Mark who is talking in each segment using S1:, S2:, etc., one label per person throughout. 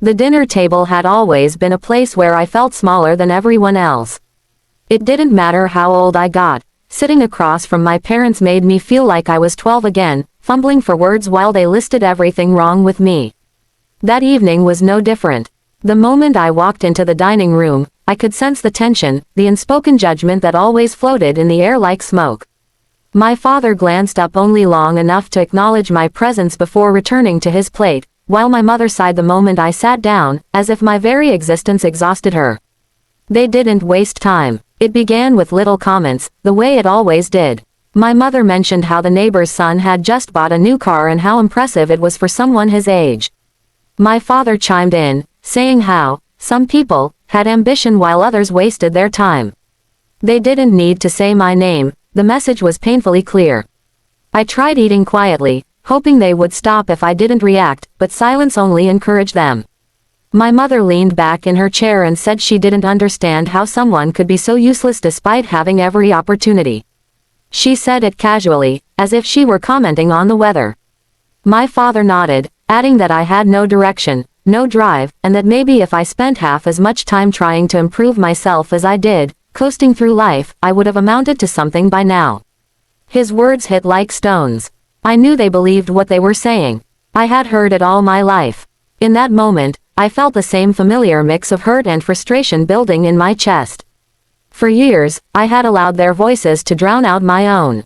S1: The dinner table had always been a place where I felt smaller than everyone else. It didn't matter how old I got, sitting across from my parents made me feel like I was 12 again, fumbling for words while they listed everything wrong with me. That evening was no different. The moment I walked into the dining room, I could sense the tension, the unspoken judgment that always floated in the air like smoke. My father glanced up only long enough to acknowledge my presence before returning to his plate, while my mother sighed the moment I sat down, as if my very existence exhausted her. They didn't waste time. It began with little comments, the way it always did. My mother mentioned how the neighbor's son had just bought a new car and how impressive it was for someone his age. My father chimed in, saying how some people had ambition while others wasted their time. They didn't need to say my name, the message was painfully clear. I tried eating quietly, hoping they would stop if I didn't react, but silence only encouraged them. My mother leaned back in her chair and said she didn't understand how someone could be so useless despite having every opportunity. She said it casually, as if she were commenting on the weather. My father nodded, adding that I had no direction, no drive, and that maybe if I spent half as much time trying to improve myself as I did, coasting through life, I would have amounted to something by now. His words hit like stones. I knew they believed what they were saying. I had heard it all my life. In that moment, I felt the same familiar mix of hurt and frustration building in my chest. For years, I had allowed their voices to drown out my own.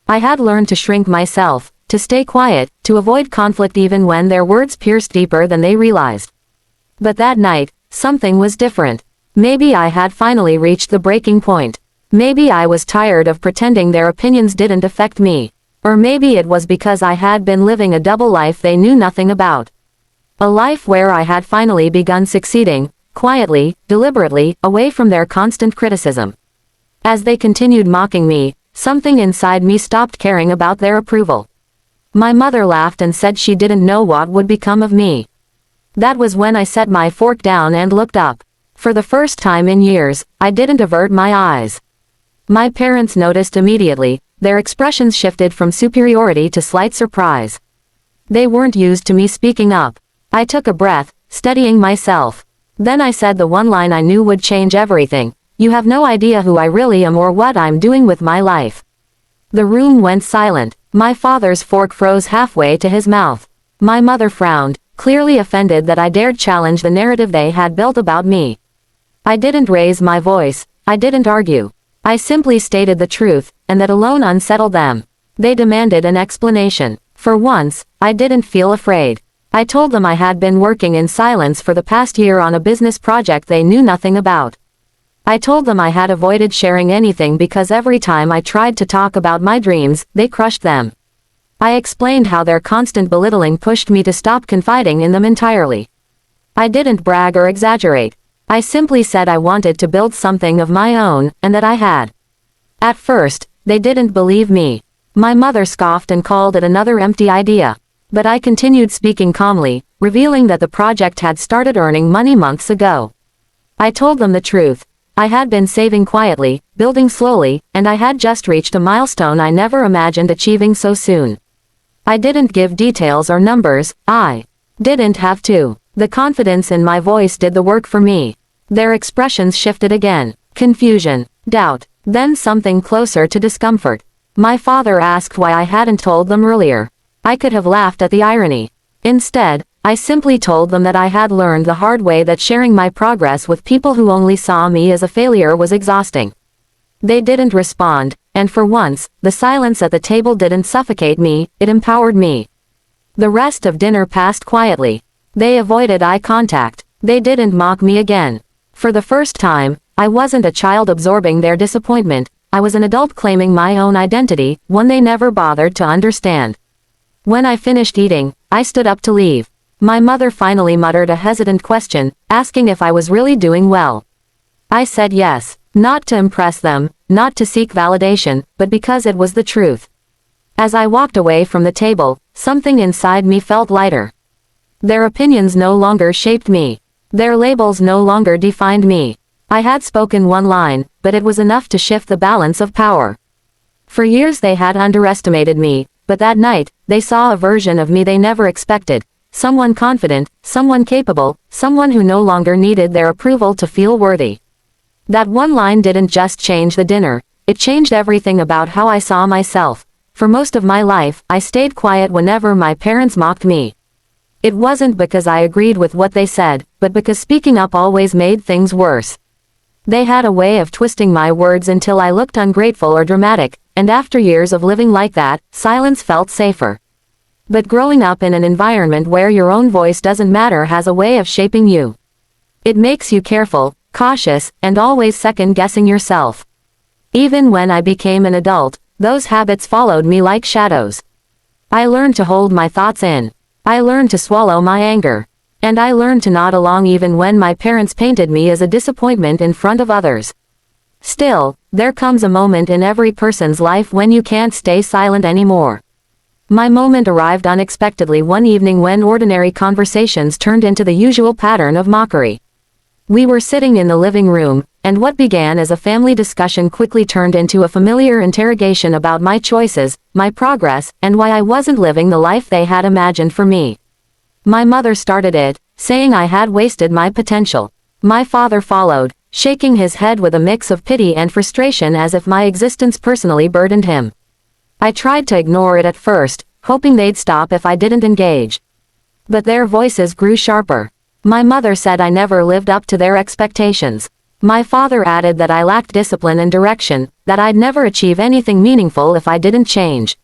S1: I had learned to shrink myself, to stay quiet, to avoid conflict even when their words pierced deeper than they realized. But that night, something was different. Maybe I had finally reached the breaking point. Maybe I was tired of pretending their opinions didn't affect me. Or maybe it was because I had been living a double life they knew nothing about. A life where I had finally begun succeeding, quietly, deliberately, away from their constant criticism. As they continued mocking me, something inside me stopped caring about their approval. My mother laughed and said she didn't know what would become of me. That was when I set my fork down and looked up. For the first time in years, I didn't avert my eyes. My parents noticed immediately, their expressions shifted from superiority to slight surprise. They weren't used to me speaking up. I took a breath, steadying myself. Then I said the one line I knew would change everything. You have no idea who I really am or what I'm doing with my life. The room went silent. My father's fork froze halfway to his mouth. My mother frowned, clearly offended that I dared challenge the narrative they had built about me. I didn't raise my voice. I didn't argue. I simply stated the truth, and that alone unsettled them. They demanded an explanation. For once, I didn't feel afraid. I told them I had been working in silence for the past year on a business project they knew nothing about. I told them I had avoided sharing anything because every time I tried to talk about my dreams, they crushed them. I explained how their constant belittling pushed me to stop confiding in them entirely. I didn't brag or exaggerate. I simply said I wanted to build something of my own, and that I had. At first, they didn't believe me. My mother scoffed and called it another empty idea. But I continued speaking calmly, revealing that the project had started earning money months ago. I told them the truth. I had been saving quietly, building slowly, and I had just reached a milestone I never imagined achieving so soon. I didn't give details or numbers. I didn't have to. The confidence in my voice did the work for me. Their expressions shifted again. Confusion, doubt, then something closer to discomfort. My father asked why I hadn't told them earlier. I could have laughed at the irony. Instead, I simply told them that I had learned the hard way that sharing my progress with people who only saw me as a failure was exhausting. They didn't respond, and for once, the silence at the table didn't suffocate me, it empowered me. The rest of dinner passed quietly. They avoided eye contact. They didn't mock me again. For the first time, I wasn't a child absorbing their disappointment, I was an adult claiming my own identity, one they never bothered to understand. When I finished eating, I stood up to leave. My mother finally muttered a hesitant question, asking if I was really doing well. I said yes, not to impress them, not to seek validation, but because it was the truth. As I walked away from the table, something inside me felt lighter. Their opinions no longer shaped me. Their labels no longer defined me. I had spoken one line, but it was enough to shift the balance of power. For years they had underestimated me, but that night, they saw a version of me they never expected, someone confident, someone capable, someone who no longer needed their approval to feel worthy. That one line didn't just change the dinner, it changed everything about how I saw myself. For most of my life, I stayed quiet whenever my parents mocked me. It wasn't because I agreed with what they said, but because speaking up always made things worse. They had a way of twisting my words until I looked ungrateful or dramatic, and after years of living like that, silence felt safer. But growing up in an environment where your own voice doesn't matter has a way of shaping you. It makes you careful, cautious, and always second-guessing yourself. Even when I became an adult, those habits followed me like shadows. I learned to hold my thoughts in. I learned to swallow my anger. And I learned to nod along even when my parents painted me as a disappointment in front of others. Still, there comes a moment in every person's life when you can't stay silent anymore. My moment arrived unexpectedly one evening when ordinary conversations turned into the usual pattern of mockery. We were sitting in the living room, and what began as a family discussion quickly turned into a familiar interrogation about my choices, my progress, and why I wasn't living the life they had imagined for me. My mother started it, saying I had wasted my potential. My father followed, shaking his head with a mix of pity and frustration as if my existence personally burdened him. I tried to ignore it at first, hoping they'd stop if I didn't engage. But their voices grew sharper. My mother said I never lived up to their expectations. My father added that I lacked discipline and direction, that I'd never achieve anything meaningful if I didn't change.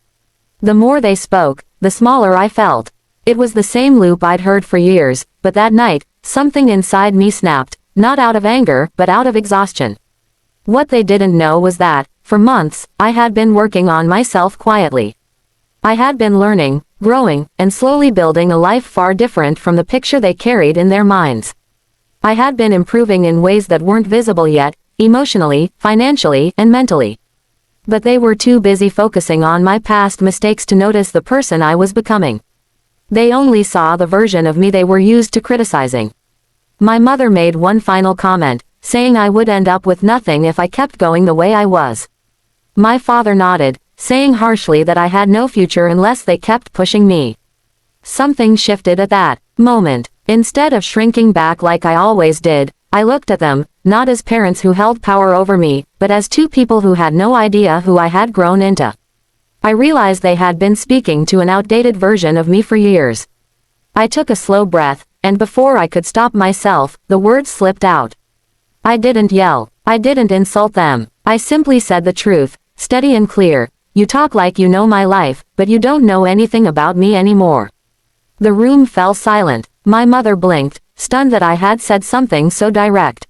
S1: The more they spoke, the smaller I felt. It was the same loop I'd heard for years, but that night, something inside me snapped, not out of anger, but out of exhaustion. What they didn't know was that, for months, I had been working on myself quietly. I had been learning, growing, and slowly building a life far different from the picture they carried in their minds. I had been improving in ways that weren't visible yet, emotionally, financially, and mentally. But they were too busy focusing on my past mistakes to notice the person I was becoming. They only saw the version of me they were used to criticizing. My mother made one final comment, saying I would end up with nothing if I kept going the way I was. My father nodded, saying harshly that I had no future unless they kept pushing me. Something shifted at that moment. Instead of shrinking back like I always did, I looked at them, not as parents who held power over me, but as two people who had no idea who I had grown into. I realized they had been speaking to an outdated version of me for years. I took a slow breath, and before I could stop myself, the words slipped out. I didn't yell. I didn't insult them. I simply said the truth, steady and clear. You talk like you know my life, but you don't know anything about me anymore. The room fell silent. My mother blinked, stunned that I had said something so direct.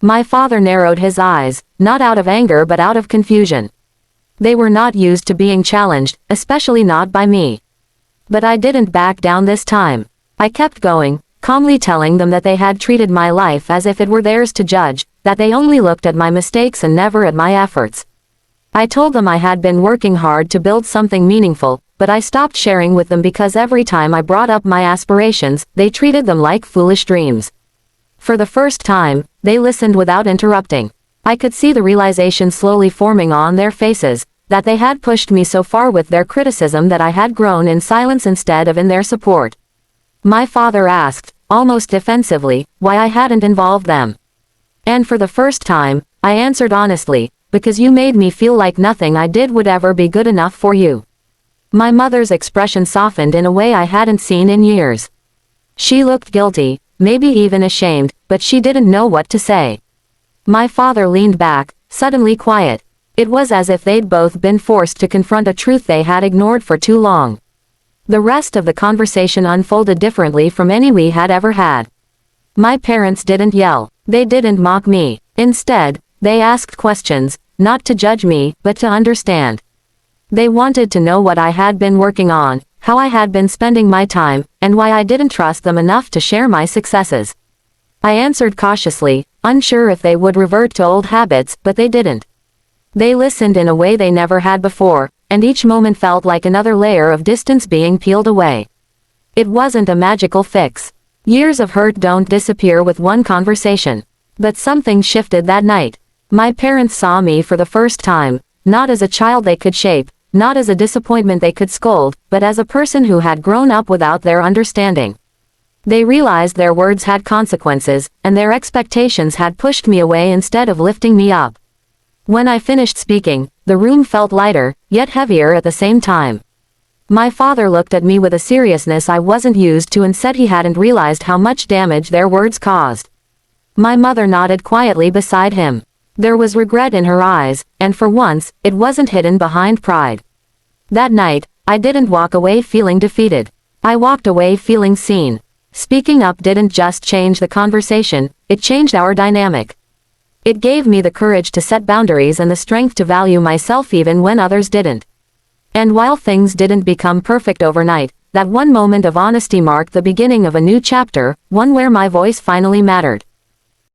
S1: My father narrowed his eyes, not out of anger but out of confusion. They were not used to being challenged, especially not by me. But I didn't back down this time. I kept going, calmly telling them that they had treated my life as if it were theirs to judge, that they only looked at my mistakes and never at my efforts. I told them I had been working hard to build something meaningful, but I stopped sharing with them because every time I brought up my aspirations, they treated them like foolish dreams. For the first time, they listened without interrupting. I could see the realization slowly forming on their faces, that they had pushed me so far with their criticism that I had grown in silence instead of in their support. My father asked, almost defensively, why I hadn't involved them. And for the first time, I answered honestly, because you made me feel like nothing I did would ever be good enough for you. My mother's expression softened in a way I hadn't seen in years. She looked guilty, maybe even ashamed, but she didn't know what to say. My father leaned back, suddenly quiet. It was as if they'd both been forced to confront a truth they had ignored for too long. The rest of the conversation unfolded differently from any we had ever had. My parents didn't yell. They didn't mock me. Instead, they asked questions, not to judge me, but to understand. They wanted to know what I had been working on, how I had been spending my time, and why I didn't trust them enough to share my successes. I answered cautiously, unsure if they would revert to old habits, but they didn't. They listened in a way they never had before, and each moment felt like another layer of distance being peeled away. It wasn't a magical fix. Years of hurt don't disappear with one conversation. But something shifted that night. My parents saw me for the first time, not as a child they could shape, not as a disappointment they could scold, but as a person who had grown up without their understanding. They realized their words had consequences, and their expectations had pushed me away instead of lifting me up. When I finished speaking, the room felt lighter, yet heavier at the same time. My father looked at me with a seriousness I wasn't used to and said he hadn't realized how much damage their words caused. My mother nodded quietly beside him. There was regret in her eyes, and for once, it wasn't hidden behind pride. That night, I didn't walk away feeling defeated. I walked away feeling seen. Speaking up didn't just change the conversation, it changed our dynamic. It gave me the courage to set boundaries and the strength to value myself even when others didn't. And while things didn't become perfect overnight, that one moment of honesty marked the beginning of a new chapter, one where my voice finally mattered.